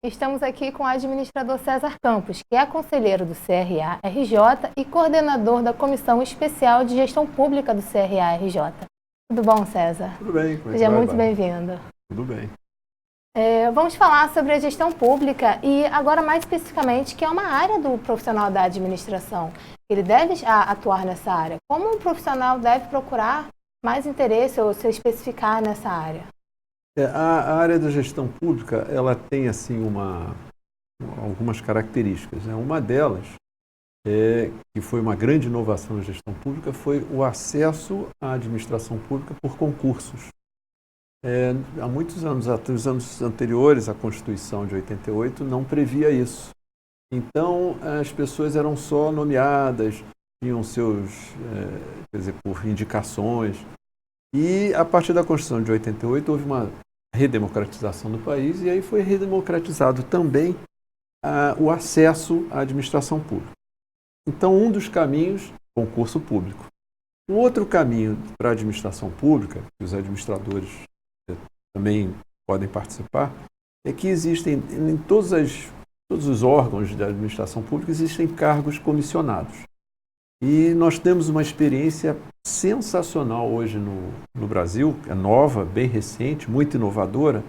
Estamos aqui com o administrador César Campos, que é conselheiro do CRA-RJ e coordenador da Comissão Especial de Gestão Pública do CRA-RJ. Tudo bom, César? Tudo bem. Como é que Seja vai, muito Bárbara? bem-vindo. Tudo bem. Vamos falar sobre a gestão pública e agora mais especificamente que é uma área do profissional da administração. Ele deve atuar nessa área. Como um profissional deve procurar mais interesse ou se especificar nessa área? A área da gestão pública, ela tem assim algumas características, né? Uma delas, que foi uma grande inovação na gestão pública, foi o acesso à administração pública por concursos. Há muitos anos, os anos anteriores à Constituição de 88, não previa isso. Então, as pessoas eram só nomeadas, tinham por indicações. E, a partir da Constituição de 88, houve uma redemocratização do país e aí foi redemocratizado também o acesso à administração pública. Então, um dos caminhos, concurso público. O outro caminho para a administração pública, que os administradores também podem participar, é que existem, em todos os órgãos da administração pública, existem cargos comissionados. E nós temos uma experiência sensacional hoje no Brasil, é nova, bem recente, muito inovadora,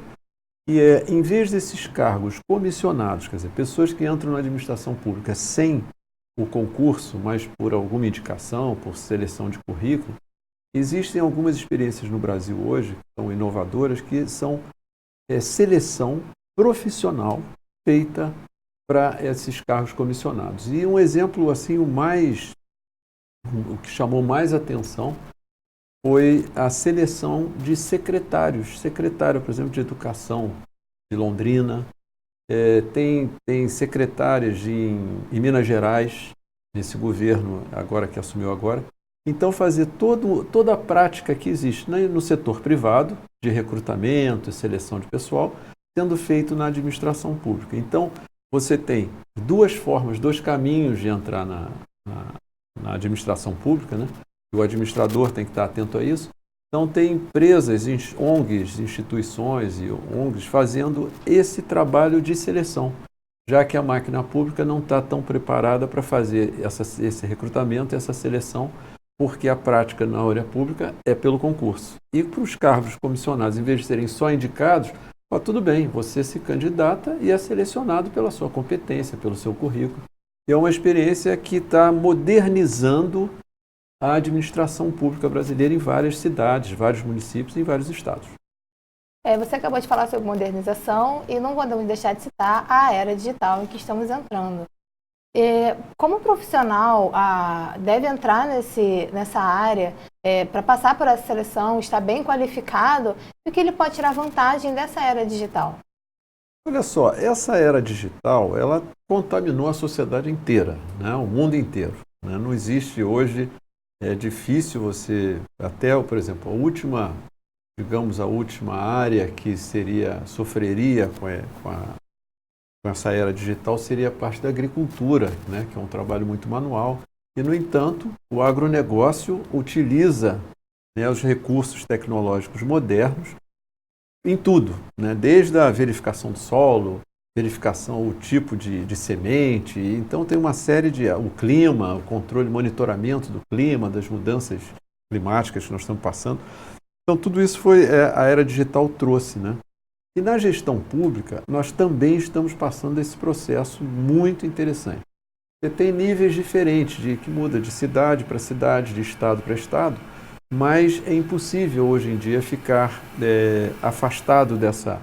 e em vez desses cargos comissionados, quer dizer, pessoas que entram na administração pública sem o concurso, mas por alguma indicação, por seleção de currículo, existem algumas experiências no Brasil hoje, que são inovadoras, que são seleção profissional feita para esses cargos comissionados. E um exemplo, assim, o que chamou mais atenção foi a seleção de secretários. Secretário, por exemplo, de Educação de Londrina, tem secretárias em Minas Gerais, nesse governo agora que assumiu agora. Então, fazer toda a prática que existe no setor privado, de recrutamento e seleção de pessoal, sendo feito na administração pública. Então, você tem duas formas, dois caminhos de entrar na administração pública, né? O administrador tem que estar atento a isso. Então, tem empresas, ONGs, instituições e ONGs fazendo esse trabalho de seleção, já que a máquina pública não está tão preparada para fazer esse recrutamento, essa seleção, porque a prática na área pública é pelo concurso. E para os cargos comissionados, em vez de serem só indicados, tudo bem, você se candidata e é selecionado pela sua competência, pelo seu currículo. É uma experiência que está modernizando a administração pública brasileira em várias cidades, vários municípios e em vários estados. Você acabou de falar sobre modernização e não podemos deixar de citar a era digital em que estamos entrando. Como profissional deve entrar nessa área para passar por essa seleção, estar bem qualificado, e o que ele pode tirar vantagem dessa era digital? Olha só, essa era digital, ela contaminou a sociedade inteira, né? O mundo inteiro, né? Não existe hoje, é difícil você, por exemplo, a última área que sofreria com essa era digital seria a parte da agricultura, né? Que é um trabalho muito manual. E, no entanto, o agronegócio utiliza, né, os recursos tecnológicos modernos em tudo, né? Desde a verificação do solo, verificação do tipo de semente. Então, tem uma série o clima, o controle, monitoramento do clima, das mudanças climáticas que nós estamos passando. Então, tudo isso a era digital trouxe, né? E na gestão pública, nós também estamos passando esse processo muito interessante. Você tem níveis diferentes, que muda de cidade para cidade, de estado para estado, mas é impossível hoje em dia ficar afastado dessa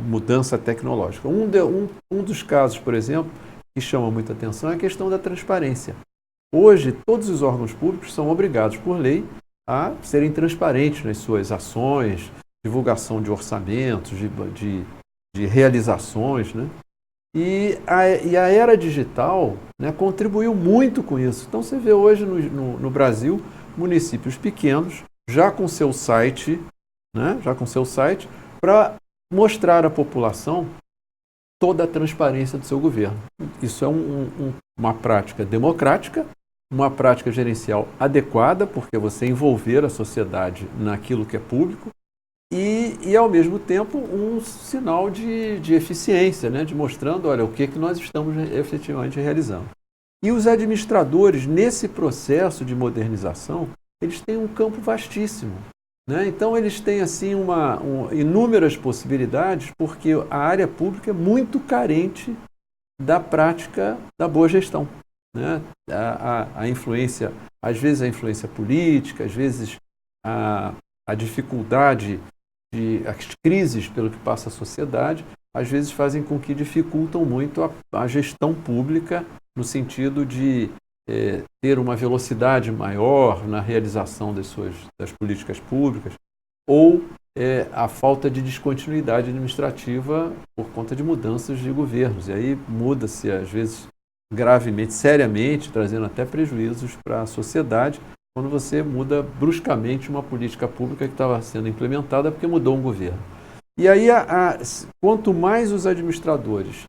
mudança tecnológica. Um dos casos, por exemplo, que chama muita atenção é a questão da transparência. Hoje, todos os órgãos públicos são obrigados, por lei, a serem transparentes nas suas ações, divulgação de orçamentos, de realizações, né? E a era digital, né, contribuiu muito com isso. Então, você vê hoje no Brasil municípios pequenos já com seu site, né, para mostrar à população toda a transparência do seu governo. Isso é uma prática democrática, uma prática gerencial adequada, porque você envolver a sociedade naquilo que é público, e ao mesmo tempo, um sinal de eficiência, né? De mostrando, olha, o que nós estamos efetivamente realizando. E os administradores, nesse processo de modernização, eles têm um campo vastíssimo, né? Então, eles têm assim, inúmeras possibilidades, porque a área pública é muito carente da prática da boa gestão, né? A influência, às vezes a influência política, às vezes a dificuldade, as crises pelo que passa a sociedade, às vezes fazem com que dificultam muito a gestão pública, no sentido de ter uma velocidade maior na realização das políticas públicas, ou a falta de descontinuidade administrativa por conta de mudanças de governos. E aí muda-se, às vezes, gravemente, seriamente, trazendo até prejuízos para a sociedade, quando você muda bruscamente uma política pública que estava sendo implementada porque mudou um governo. E aí, quanto mais os administradores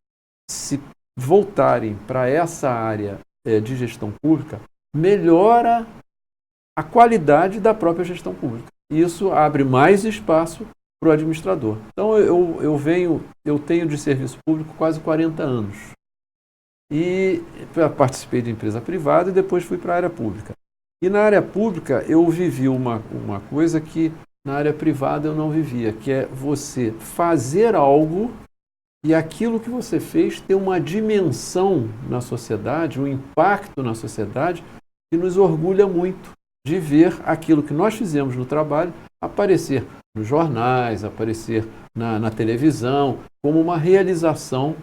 se voltarem para essa área de gestão pública, melhora a qualidade da própria gestão pública. E isso abre mais espaço para o administrador. Então, eu tenho de serviço público quase 40 anos. E participei de empresa privada e depois fui para a área pública. E na área pública eu vivi uma coisa que na área privada eu não vivia, que é você fazer algo e aquilo que você fez ter uma dimensão na sociedade, um impacto na sociedade, que nos orgulha muito de ver aquilo que nós fizemos no trabalho aparecer nos jornais, aparecer na televisão, como uma realização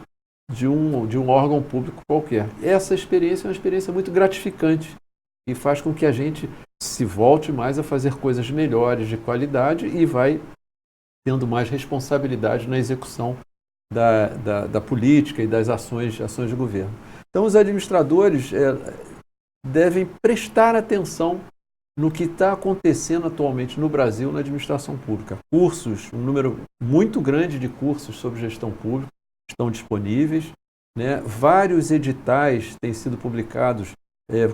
de um órgão público qualquer. Essa experiência é uma experiência muito gratificante e faz com que a gente se volte mais a fazer coisas melhores, de qualidade, e vai tendo mais responsabilidade na execução da política e das ações de governo. Então, os administradores devem prestar atenção no que está acontecendo atualmente no Brasil na administração pública. Cursos, um número muito grande de cursos sobre gestão pública estão disponíveis, né? Vários editais têm sido publicados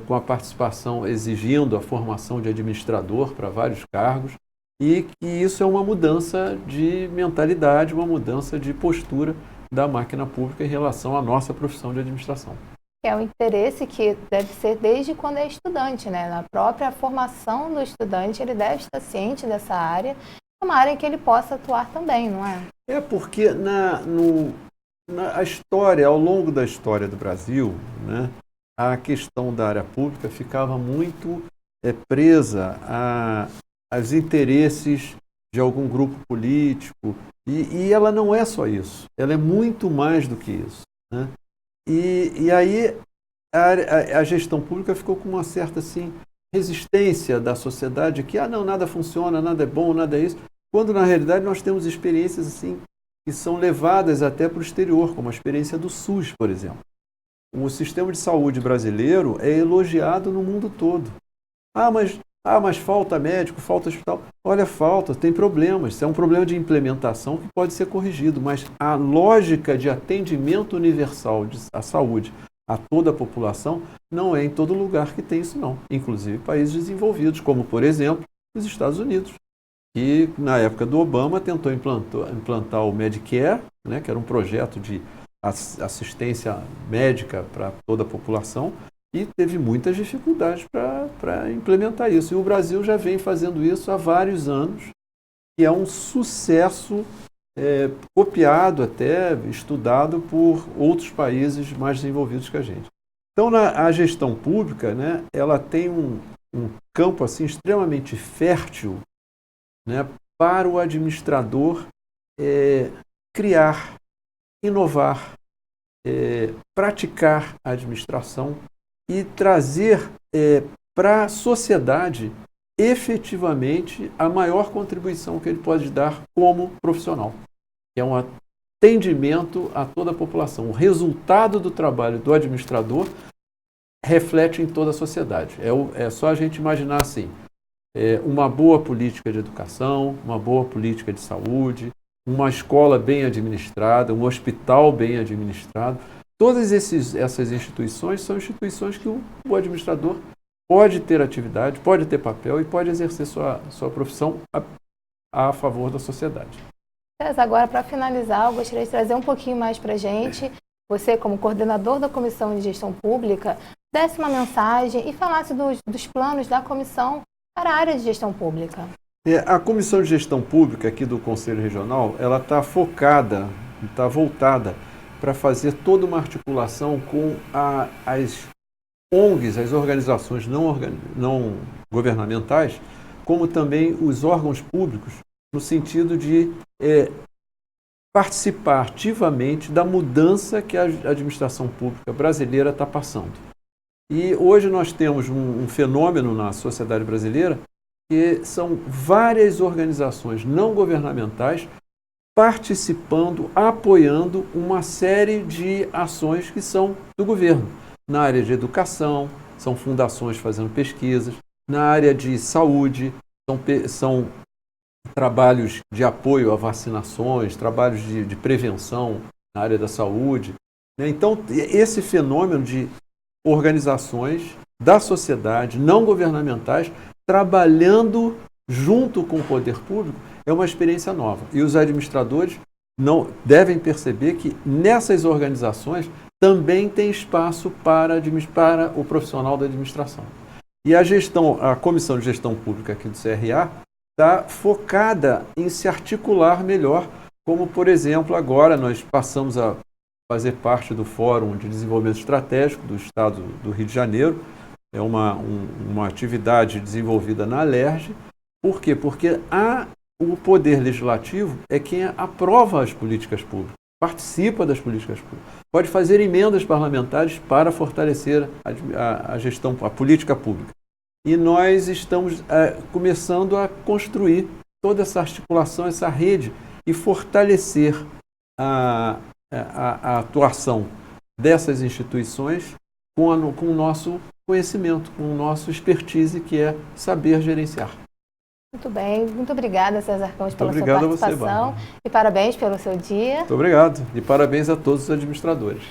com a participação, exigindo a formação de administrador para vários cargos, e que isso é uma mudança de mentalidade, uma mudança de postura da máquina pública em relação à nossa profissão de administração. É um interesse que deve ser desde quando é estudante, né? Na própria formação do estudante, ele deve estar ciente dessa área, uma área em que ele possa atuar também, não é? É porque na história, ao longo da história do Brasil, né, a questão da área pública ficava muito presa aos interesses de algum grupo político, e ela não é só isso, ela é muito mais do que isso, né? E aí a gestão pública ficou com uma certa assim, resistência da sociedade, que não, nada funciona, nada é bom, nada é isso, quando na realidade nós temos experiências assim, que são levadas até para o exterior, como a experiência do SUS, por exemplo. O sistema de saúde brasileiro é elogiado no mundo todo. Mas falta médico, falta hospital. Olha, tem problemas. Isso é um problema de implementação que pode ser corrigido, mas a lógica de atendimento universal à saúde a toda a população não é em todo lugar que tem isso, não. Inclusive países desenvolvidos, como, por exemplo, os Estados Unidos, que na época do Obama tentou implantar o Medicare, né, que era um projeto de assistência médica para toda a população, e teve muitas dificuldades para implementar isso. E o Brasil já vem fazendo isso há vários anos, e é um sucesso copiado até, estudado por outros países mais desenvolvidos que a gente. Então, a gestão pública, né, ela tem um campo assim, extremamente fértil, né, para o administrador criar, inovar, praticar a administração e trazer para a sociedade efetivamente a maior contribuição que ele pode dar como profissional, que é um atendimento a toda a população. O resultado do trabalho do administrador reflete em toda a sociedade. É só a gente imaginar assim, uma boa política de educação, uma boa política de saúde, uma escola bem administrada, um hospital bem administrado. Todas essas instituições são instituições que o administrador pode ter atividade, pode ter papel e pode exercer sua profissão a favor da sociedade. César, agora para finalizar, eu gostaria de trazer um pouquinho mais para a gente. Você, como coordenador da Comissão de Gestão Pública, desse uma mensagem e falasse dos planos da comissão para a área de gestão pública. A Comissão de Gestão Pública aqui do Conselho Regional, ela está focada, está voltada para fazer toda uma articulação com as ONGs, as organizações não governamentais, como também os órgãos públicos, no sentido de participar ativamente da mudança que a administração pública brasileira está passando. E hoje nós temos um fenômeno na sociedade brasileira que são várias organizações não governamentais participando, apoiando uma série de ações que são do governo. Na área de educação, são fundações fazendo pesquisas. Na área de saúde, são trabalhos de apoio a vacinações, trabalhos de prevenção na área da saúde. Então, esse fenômeno de organizações da sociedade, não governamentais, trabalhando junto com o poder público, é uma experiência nova. E os administradores não devem perceber que nessas organizações também tem espaço para o profissional da administração. E a Comissão de Gestão Pública aqui do CRA está focada em se articular melhor, como, por exemplo, agora nós passamos a fazer parte do Fórum de Desenvolvimento Estratégico do Estado do Rio de Janeiro. É uma atividade desenvolvida na Alerj. Por quê? Porque o Poder Legislativo é quem aprova as políticas públicas, participa das políticas públicas, pode fazer emendas parlamentares para fortalecer a política pública. E nós estamos começando a construir toda essa articulação, essa rede, e fortalecer a atuação dessas instituições com o nosso conhecimento, com o nosso expertise, que é saber gerenciar. Muito bem, muito obrigada, César Campos, pela sua participação. A você, Bárbara. E parabéns pelo seu dia. Muito obrigado. E parabéns a todos os administradores.